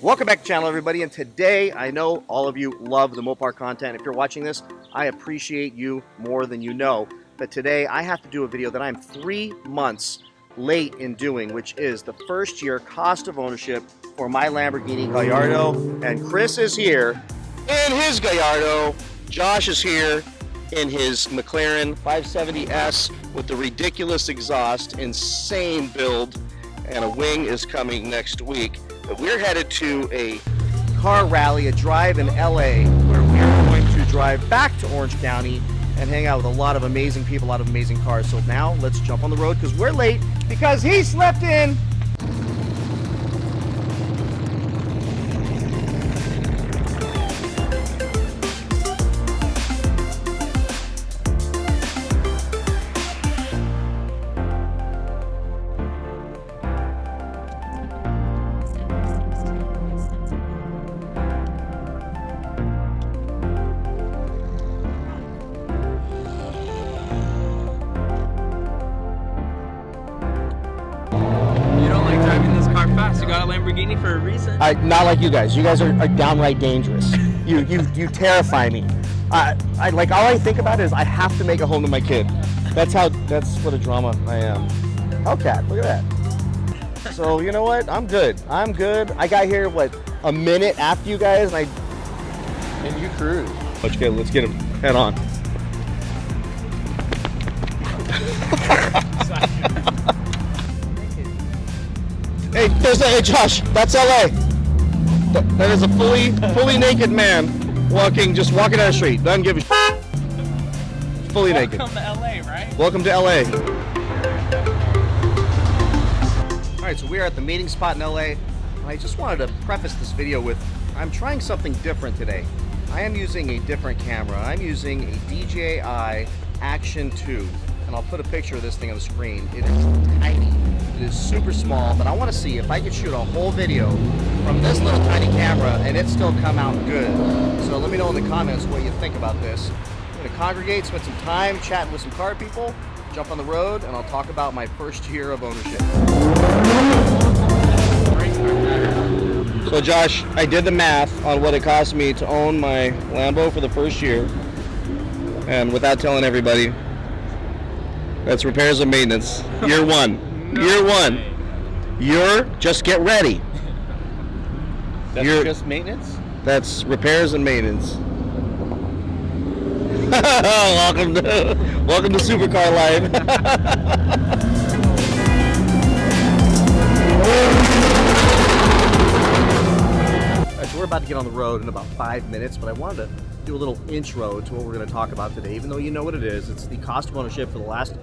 Welcome back to the channel, everybody, and today I know all of you love the Mopar content. If you're watching this, I appreciate you more than you know. But today I have to do a video that I'm 3 months late in doing, which is the first year cost of ownership for my Lamborghini Gallardo. And Chris is here in his Gallardo. Josh is here in his McLaren 570S with the ridiculous exhaust, insane build, and a wing is coming next week. But we're headed to a car rally, a drive in LA, where we're going to drive back to Orange County and hang out with a lot of amazing people, a lot of amazing cars. So now let's jump on the road because we're late because he slept in. Fast. You got a Lamborghini for a reason. Not like you guys. You guys are downright dangerous. You terrify me. I like all I think about is I have to make a home to my kid. That's what a drama I am. Hellcat, look at that. So you know what? I'm good. I got here a minute after you guys, and you cruise. Okay, let's get him head on. Hey, Josh, that's LA. That is a fully naked man just walking down the street. Doesn't give a shit. Fully naked. Welcome to LA, right? Welcome to LA. All right, so we are at the meeting spot in LA, and I just wanted to preface this video with, I'm trying something different today. I am using a different camera. I'm using a DJI Action 2, and I'll put a picture of this thing on the screen. It is tiny. It is super small, but I want to see if I could shoot a whole video from this little tiny camera and it still come out good. So let me know in the comments what you think about this. I'm going to congregate, spend some time chatting with some car people, jump on the road, and I'll talk about my first year of ownership. So Josh, I did the math on what it cost me to own my Lambo for the first year, and without telling everybody, that's repairs and maintenance. Year one. Year one. Just get ready. That's just maintenance? That's repairs and maintenance. welcome to Supercar Life. So we're about to get on the road in about 5 minutes, but I wanted to do a little intro to what we're going to talk about today, even though you know what it is. It's the cost of ownership for the last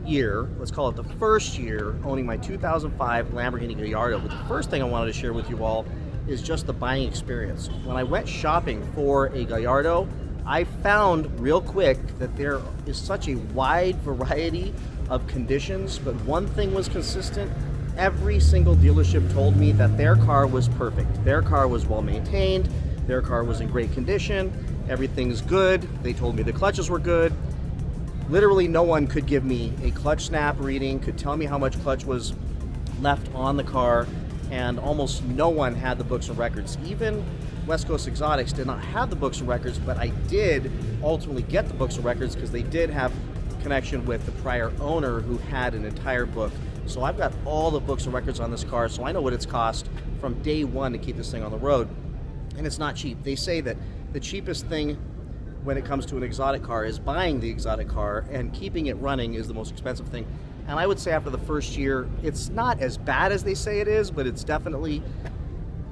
year, let's call it the first year, owning my 2005 Lamborghini Gallardo. But the first thing I wanted to share with you all is just the buying experience. When I went shopping for a Gallardo, I found real quick that there is such a wide variety of conditions, but one thing was consistent. Every single dealership told me that their car was perfect. Their car was well maintained, their car was in great condition, everything's good. They told me the clutches were good. Literally no one could give me a clutch snap reading, could tell me how much clutch was left on the car, and almost no one had the books and records. Even West Coast Exotics did not have the books and records, but I did ultimately get the books and records because they did have connection with the prior owner who had an entire book. So I've got all the books and records on this car, so I know what it's cost from day one to keep this thing on the road. And it's not cheap. They say that the cheapest thing when it comes to an exotic car is buying the exotic car, and keeping it running is the most expensive thing. And I would say after the first year, it's not as bad as they say it is, but it's definitely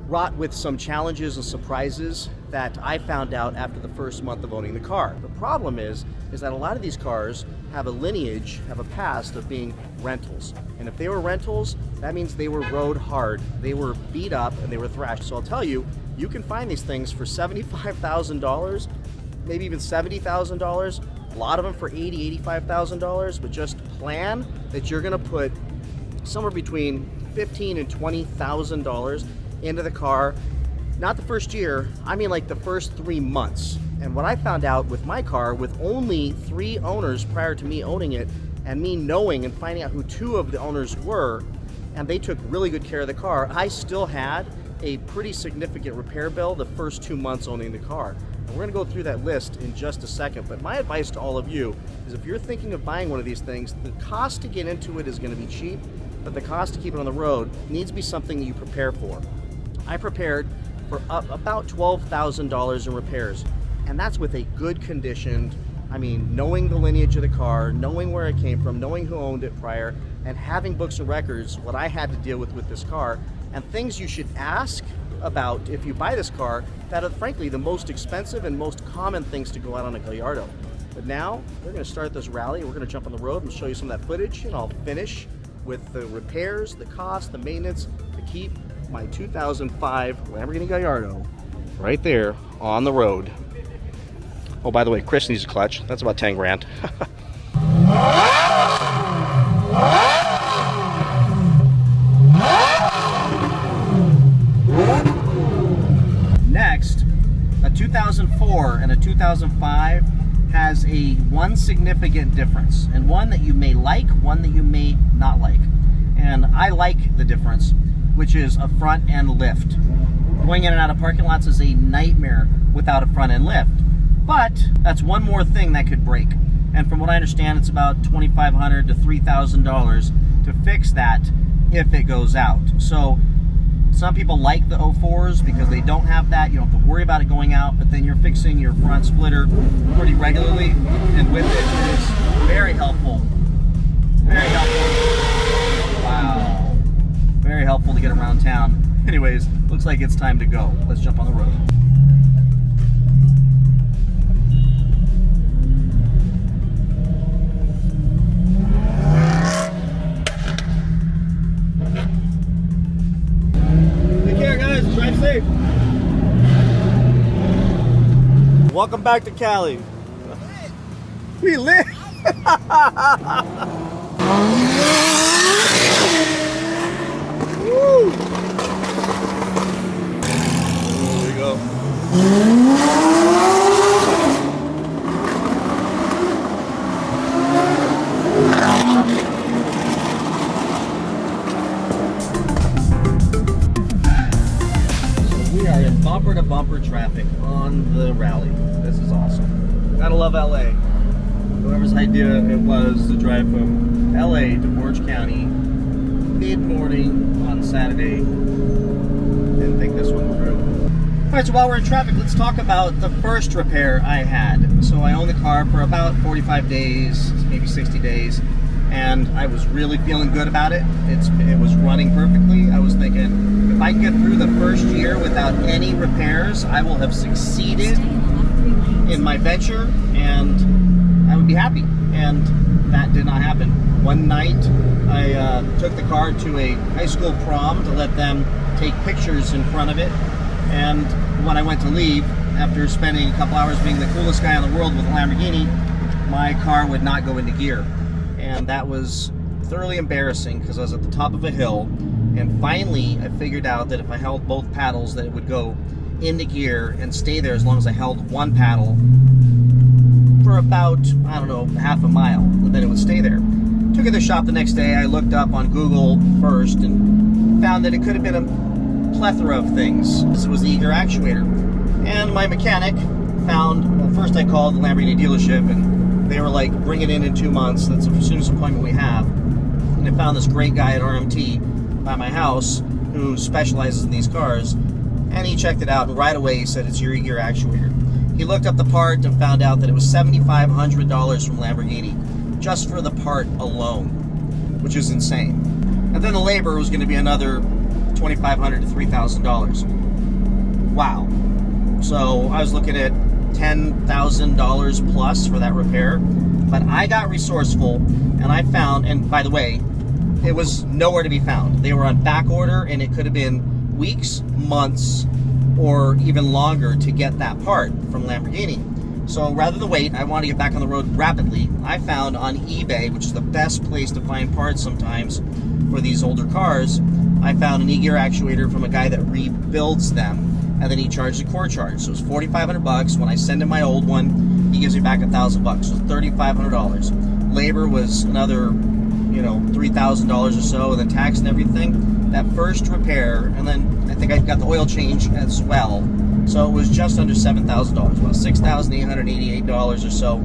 wrought with some challenges and surprises that I found out after the first month of owning the car. The problem is that a lot of these cars have a lineage, have a past of being rentals. And if they were rentals, that means they were rode hard, they were beat up, and they were thrashed. So I'll tell you, you can find these things for $75,000, maybe even $70,000, a lot of them for $80,000, $85,000, but just plan that you're gonna put somewhere between $15,000 and $20,000 into the car. Not the first year, I mean like the first 3 months. And what I found out with my car, with only 3 owners prior to me owning it, and me knowing and finding out who 2 of the owners were, and they took really good care of the car, I still had a pretty significant repair bill the first 2 months owning the car. And we're gonna go through that list in just a second, but my advice to all of you is if you're thinking of buying one of these things, the cost to get into it is gonna be cheap, but the cost to keep it on the road needs to be something that you prepare for. I prepared for about $12,000 in repairs, and that's with a good conditioned, I mean, knowing the lineage of the car, knowing where it came from, knowing who owned it prior, and having books and records, what I had to deal with this car, and things you should ask about if you buy this car that are frankly the most expensive and most common things to go out on a Gallardo. But now we're going to start this rally. We're going to jump on the road and show you some of that footage, and I'll finish with the repairs, the cost, the maintenance to keep my 2005 Lamborghini Gallardo right there on the road. Oh, by the way, Chris needs a clutch. That's about 10 grand. Next, a 2004 and a 2005 has one significant difference, and one that you may like, one that you may not like. And I like the difference, which is a front end lift. Going in and out of parking lots is a nightmare without a front end lift. But that's one more thing that could break. And from what I understand, it's about $2,500 to $3,000 to fix that if it goes out. So some people like the 04s because they don't have that. You don't have to worry about it going out, but then you're fixing your front splitter pretty regularly. And with it, it is very helpful. Very helpful. Wow. Very helpful to get around town. Anyways, looks like it's time to go. Let's jump on the road. Drive safe. Welcome back to Cali. We lit. Woo. There we go. Bumper to bumper traffic on the rally. This is awesome. Gotta love LA. Whoever's idea it was to drive from LA to Orange County mid-morning on Saturday. Didn't think this one through. Alright, so while we're in traffic, let's talk about the first repair I had. So I owned the car for about 45 days, maybe 60 days, and I was really feeling good about it. It was running perfectly. I was thinking, if I can get through the first year without any repairs, I will have succeeded in my venture and I would be happy. And that did not happen. One night, I took the car to a high school prom to let them take pictures in front of it. And when I went to leave, after spending a couple hours being the coolest guy in the world with a Lamborghini, my car would not go into gear. And that was thoroughly embarrassing because I was at the top of a hill, and finally I figured out that if I held both paddles that it would go into gear and stay there as long as I held one paddle for about, I don't know, half a mile, and then it would stay there. Took it to the shop the next day. I looked up on Google first and found that it could have been a plethora of things. It was the e-gear actuator. And my mechanic found, well, first I called the Lamborghini dealership and they were like, bring it in 2 months. That's the soonest appointment we have. And I found this great guy at RMT by my house who specializes in these cars. And he checked it out, and right away he said, it's your e-gear actuator. He looked up the part and found out that it was $7,500 from Lamborghini just for the part alone, which is insane. And then the labor was going to be another $2,500 to $3,000. Wow. So I was looking at $10,000 plus for that repair. But I got resourceful, and I found, and by the way, it was nowhere to be found. They were on back order, and it could have been weeks, months, or even longer to get that part from Lamborghini. So rather than wait, I want to get back on the road rapidly. I found on eBay, which is the best place to find parts sometimes for these older cars, I found an e-gear actuator from a guy that rebuilds them, and then he charged a core charge. So it was $4,500. When I send him my old one, he gives me back $1,000. So $3,500. Labor was another, $3,000 or so, and then tax and everything. that first repair, and then I think I got the oil change as well. So it was just under $7,000, about $6,888 or so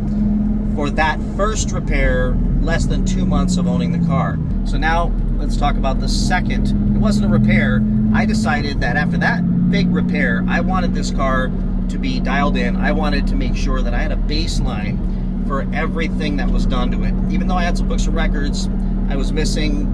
for that first repair, less than 2 months of owning the car. So now let's talk about the second. It wasn't a repair. I decided that after that big repair, I wanted this car to be dialed in. I wanted to make sure that I had a baseline for everything that was done to it. Even though I had some books and records, I was missing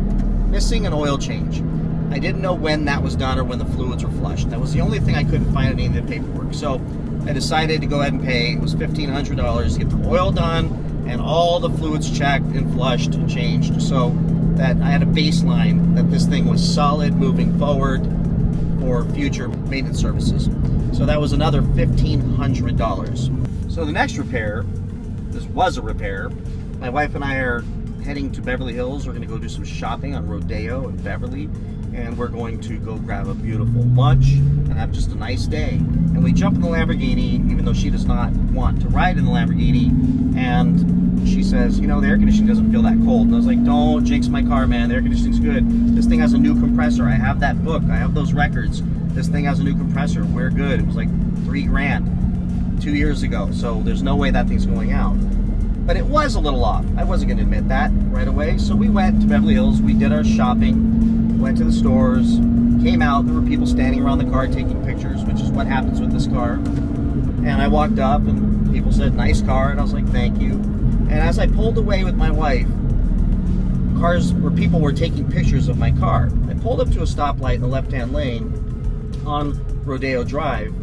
an oil change. I didn't know when that was done or when the fluids were flushed. That was the only thing I couldn't find in any of the paperwork. So I decided to go ahead and pay. It was $1,500 to get the oil done and all the fluids checked and flushed and changed, so that I had a baseline that this thing was solid moving forward for future maintenance services. So that was another $1,500. So the next repair, this was a repair. My wife and I are heading to Beverly Hills. We're going to go do some shopping on Rodeo in Beverly, and we're going to go grab a beautiful lunch and have just a nice day. And we jump in the Lamborghini, even though she does not want to ride in the Lamborghini, and she says, you know, the air conditioning doesn't feel that cold. And I was like, don't jinx my car, man. The air conditioning's good. This thing has a new compressor. I have that book. I have those records. This thing has a new compressor. We're good. It was like $3,000 2 years ago, so there's no way that thing's going out. But it was a little off. I wasn't going to admit that right away. So we went to Beverly Hills. We did our shopping, went to the stores, came out. There were people standing around the car taking pictures, which is what happens with this car. And I walked up and people said, nice car. And I was like, thank you. And as I pulled away with my wife, people were taking pictures of my car. I pulled up to a stoplight in the left-hand lane on Rodeo Drive,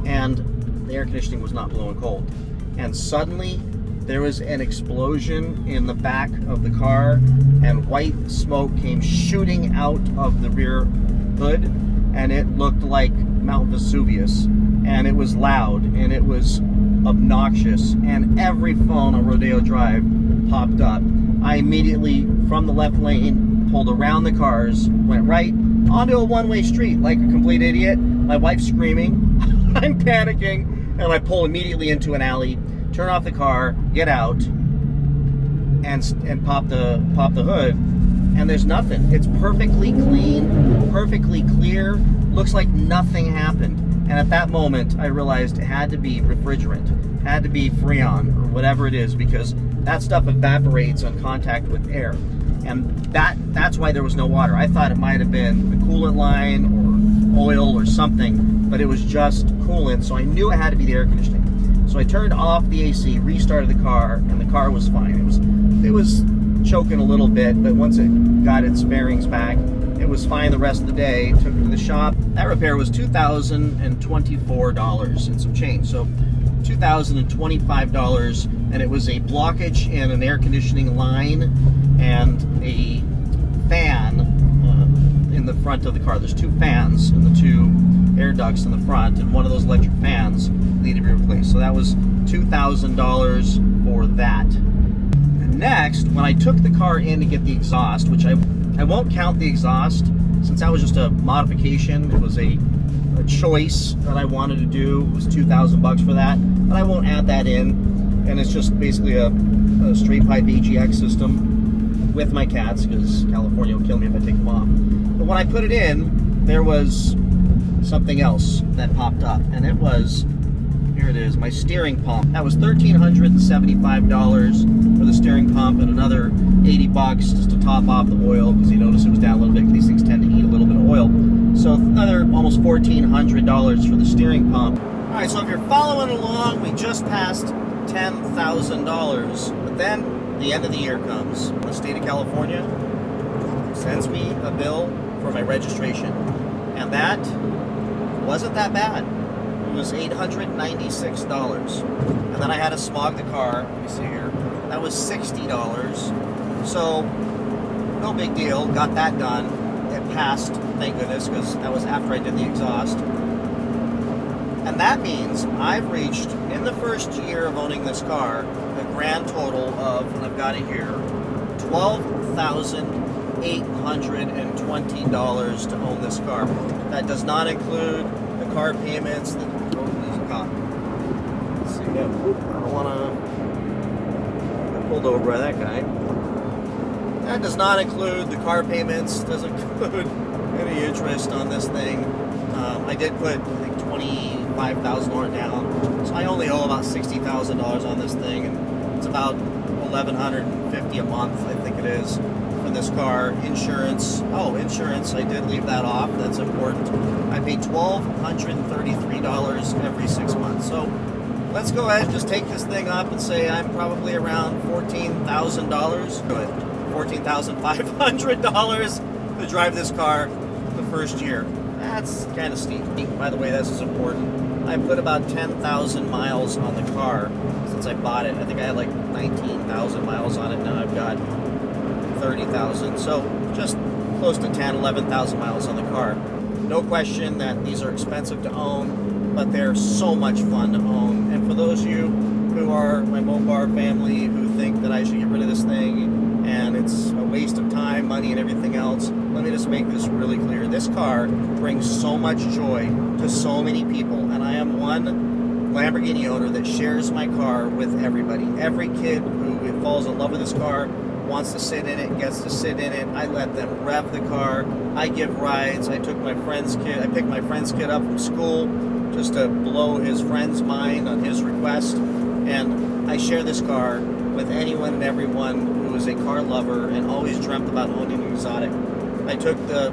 and the air conditioning was not blowing cold. And suddenly, there was an explosion in the back of the car, and white smoke came shooting out of the rear hood, and it looked like Mount Vesuvius, and it was loud, and it was obnoxious, and every phone on Rodeo Drive popped up. I immediately, from the left lane, pulled around the cars, went right onto a one-way street like a complete idiot. My wife's screaming, I'm panicking, and I pull immediately into an alley, turn off the car, get out, and pop the hood, and there's nothing. It's perfectly clean, perfectly clear, looks like nothing happened. And at that moment, I realized it had to be refrigerant, had to be Freon, or whatever it is, because that stuff evaporates on contact with air. And that's why there was no water. I thought it might have been the coolant line or oil or something, but it was just coolant, so I knew it had to be the air conditioning. So I turned off the AC, restarted the car, and the car was fine. It was choking a little bit, but once it got its bearings back, it was fine the rest of the day. Took it to the shop. That repair was $2,024 and some change. So $2,025, and it was a blockage in an air conditioning line and a fan in the front of the car. There's two fans and the two air ducts in the front, and one of those electric fans needed to be replaced. So that was $2,000 for that. And next, when I took the car in to get the exhaust, which I won't count the exhaust since that was just a modification. It was a choice that I wanted to do. It was $2,000 for that, but I won't add that in. And it's just basically a straight pipe AGX system with my cats, because California will kill me if I take them off. But when I put it in, there was something else that popped up, and it was, here it is, my steering pump. That was $1,375 for the steering pump, and another $80 just to top off the oil, because you notice it was down a little bit, because these things tend to eat a little bit of oil. So another almost $1,400 for the steering pump. All right, so if you're following along, we just passed $10,000, but then the end of the year comes. The state of California sends me a bill for my registration, and that wasn't that bad. It was $896, and then I had to smog the car. Let me see here. That was $60. So no big deal. Got that done. It passed, thank goodness, because that was after I did the exhaust. And that means I've reached, in the first year of owning this car, a grand total of, and I've got it here, $12,820 to own this car. That does not include the car payments. There's a cop. Let's see. I don't want to get pulled over by that guy. That does not include the car payments. Doesn't include any interest on this thing. I did put, I think, $25,000 down, so I only owe about $60,000 on this thing, and it's about $1,150 a month, I think it is, for this car. Insurance, I did leave that off, that's important. I pay $1,233 every 6 months. So let's go ahead and just take this thing up and say I'm probably around $14,000. Good. $14,500 to drive this car the first year. That's kind of steep. By the way, this is important. I put about 10,000 miles on the car since I bought it. I think I had like 19,000 miles on it. Now I've got 30,000. So just close to 10, 11,000 miles on the car. No question that these are expensive to own, but they're so much fun to own. And for those of you who are my Mopar family who think that I should get rid of this thing and it's a waste of time, money, and everything else, let me just make this really clear. This car brings so much joy to so many people, and I am one Lamborghini owner that shares my car with everybody. Every kid who falls in love with this car wants to sit in it, gets to sit in it. I let them rev the car. I give rides. I picked my friend's kid up from school just to blow his friend's mind on his request. And I share this car with anyone and everyone who is a car lover and always dreamt about owning an exotic. I took the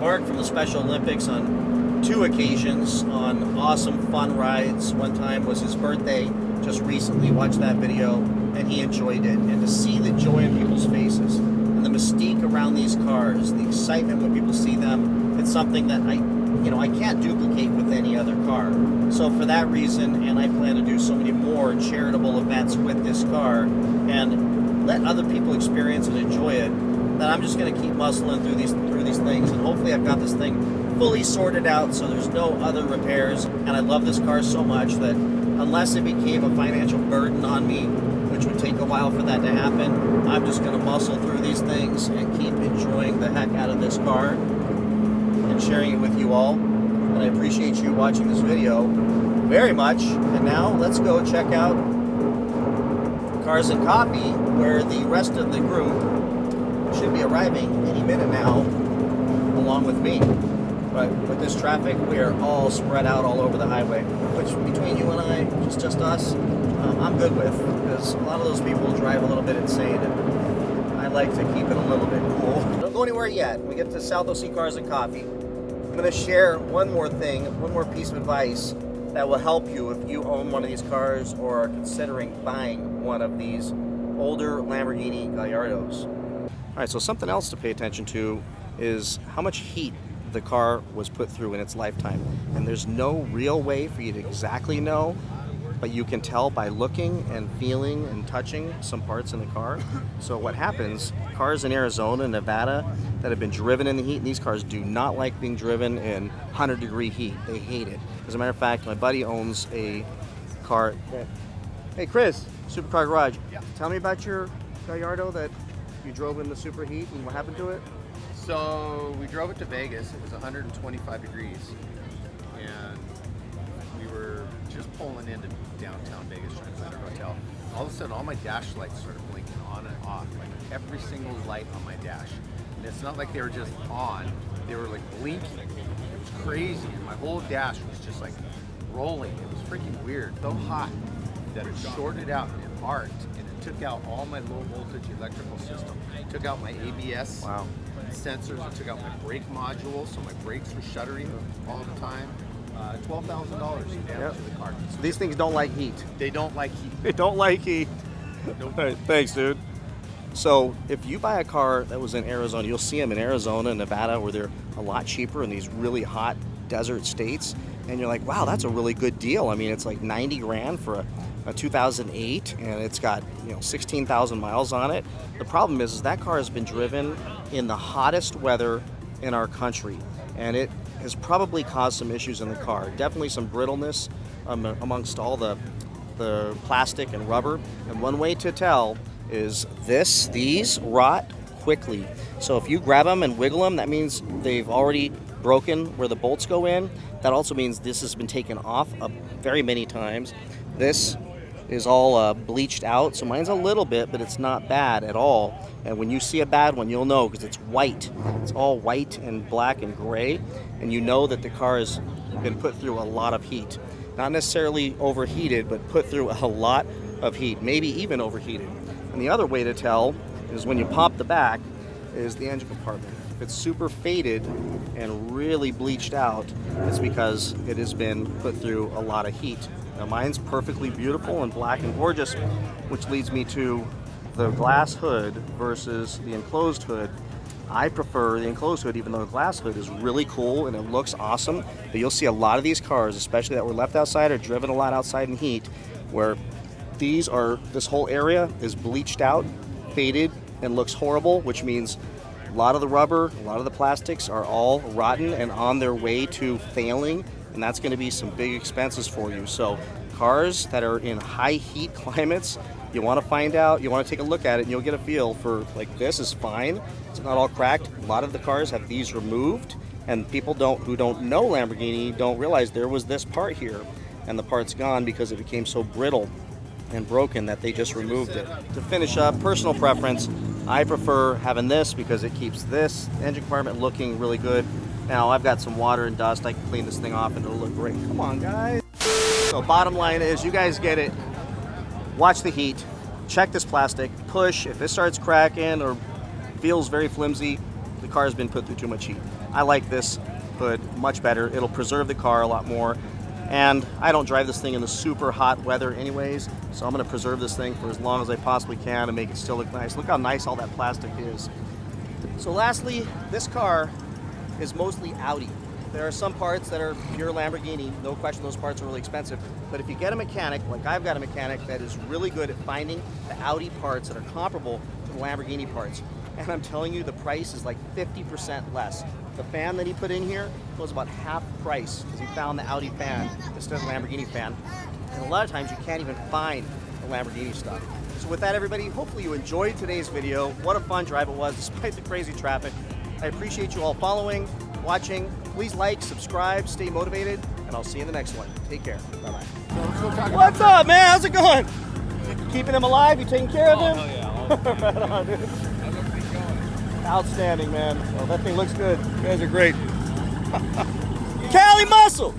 Mark from the Special Olympics on 2 occasions on awesome fun rides. One time was his birthday, just recently, watched that video, and he enjoyed it. And to see the joy in people's faces and the mystique around these cars, the excitement when people see them, it's something that I can't duplicate with any other car. So for that reason, and I plan to do so many more charitable events with this car and let other people experience and enjoy it, that I'm just going to keep muscling through these things, and hopefully I've got this thing fully sorted out so there's no other repairs. And I love this car so much that unless it became a financial burden on me, which would take a while for that to happen, I'm just going to muscle through these things and keep enjoying the heck out of this car and sharing it with you all. And I appreciate you watching this video very much. And now let's go check out Cars and Coffee, where the rest of the group should be arriving any minute now, along with me. But with this traffic, we are all spread out all over the highway, which between you and I, just us, I'm good with, because a lot of those people drive a little bit insane, and I like to keep it a little bit cool. Don't go anywhere yet. We get to South OC Cars and Coffee. I'm going to share one more piece of advice that will help you if you own one of these cars or are considering buying one of these older Lamborghini Gallardos. All right, so something else to pay attention to is how much heat the car was put through in its lifetime. And there's no real way for you to exactly know, but you can tell by looking and feeling and touching some parts in the car. So what happens, cars in Arizona and Nevada that have been driven in the heat, and these cars do not like being driven in 100-degree heat. They hate it. As a matter of fact, my buddy owns a car. Hey Chris, Supercar Garage. Yeah. Tell me about your Gallardo that you drove in the super heat and what happened to it? So we drove it to Vegas. It was 125 degrees, and we were just pulling into downtown Vegas trying to find a hotel. All of a sudden, all my dash lights started blinking on and off, like every single light on my dash. And it's not like they were just on; they were like blinking. It was crazy, and my whole dash was just like rolling. It was freaking weird, so hot that it shorted out and it arced, and it took out all my low voltage electrical system. It took out my ABS. Wow. Sensors. I took out my brake module, so my brakes were shuttering all the time. $12,000 in damage to the car. So these things don't like heat. They don't like heat. They don't like heat. Nope. All right, thanks, dude. So if you buy a car that was in Arizona, you'll see them in Arizona and Nevada where they're a lot cheaper in these really hot desert states. And you're like, wow, that's a really good deal. I mean, it's like 90 grand for a 2008, and it's got 16,000 miles on it. The problem is that car has been driven in the hottest weather in our country, and it has probably caused some issues in the car. Definitely some brittleness amongst all the plastic and rubber. And one way to tell is these rot quickly. So if you grab them and wiggle them, that means they've already broken where the bolts go in. That also means this has been taken off very many times. This is all bleached out. So mine's a little bit, but it's not bad at all. And when you see a bad one, you'll know because it's white. It's all white and black and gray, and you know that the car has been put through a lot of heat. Not necessarily overheated, but put through a lot of heat, maybe even overheated. And the other way to tell is when you pop the back is the engine compartment. If it's super faded and really bleached out, it's because it has been put through a lot of heat. Now mine's perfectly beautiful and black and gorgeous, which leads me to the glass hood versus the enclosed hood. I prefer the enclosed hood, even though the glass hood is really cool and it looks awesome. But you'll see a lot of these cars, especially that were left outside or driven a lot outside in heat, where this whole area is bleached out, faded, and looks horrible, which means a lot of the rubber, a lot of the plastics are all rotten and on their way to failing, and that's going to be some big expenses for you. So cars that are in high heat climates, you want to find out, you want to take a look at it, and you'll get a feel for, like, this is fine, it's not all cracked. A lot of the cars have these removed, and people who don't know Lamborghini don't realize there was this part here, and the part's gone because it became so brittle and broken that they just removed it. To finish up, personal preference, I prefer having this because it keeps this engine compartment looking really good. Now I've got some water and dust, I can clean this thing off and it'll look great. Come on, guys. So bottom line is, you guys get it. Watch the heat, check this plastic, push. If it starts cracking or feels very flimsy, the car has been put through too much heat. I like this hood much better. It'll preserve the car a lot more. And I don't drive this thing in the super hot weather anyways, so I'm going to preserve this thing for as long as I possibly can and make it still look nice. Look how nice all that plastic is. So lastly, this car is mostly Audi. There are some parts that are pure Lamborghini, no question those parts are really expensive, but if you get a mechanic, like I've got a mechanic that is really good at finding the Audi parts that are comparable to the Lamborghini parts, and I'm telling you the price is like 50% less. The fan that he put in here was about half price because he found the Audi fan instead of the Lamborghini fan. And a lot of times you can't even find the Lamborghini stuff. So with that, everybody, hopefully you enjoyed today's video. What a fun drive it was despite the crazy traffic. I appreciate you all following, watching. Please like, subscribe, stay motivated, and I'll see you in the next one. Take care. Bye-bye. What's up, man? How's it going? Keeping him alive? You taking care of him? Oh, yeah. Right on, dude. Outstanding, man. Well, that thing looks good. You guys are great. Cali Muscle!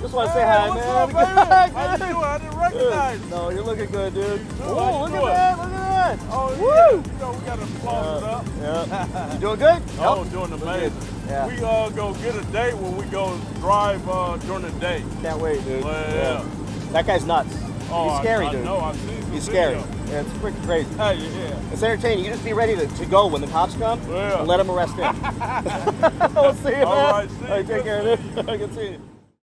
Just want to say hi, man. Up, baby? How you doing? I didn't recognize you. No, you're looking good, dude. Oh, look at that, look at that. Oh, woo! yeah. You know, we got to applause it up. Yeah. You doing good? Oh, doing amazing. Yeah. We go get a date when we go drive during the day. Can't wait, dude. Well, Yeah. That guy's nuts. Oh, He's scary, I dude. know. I've seen some He's scary. video. Yeah, it's freaking crazy. Hey, yeah. It's entertaining. You just be ready to go when the cops come Yeah. and let them arrest him. We'll see you, man. All right, see you. All right, take care, dude. I can see you.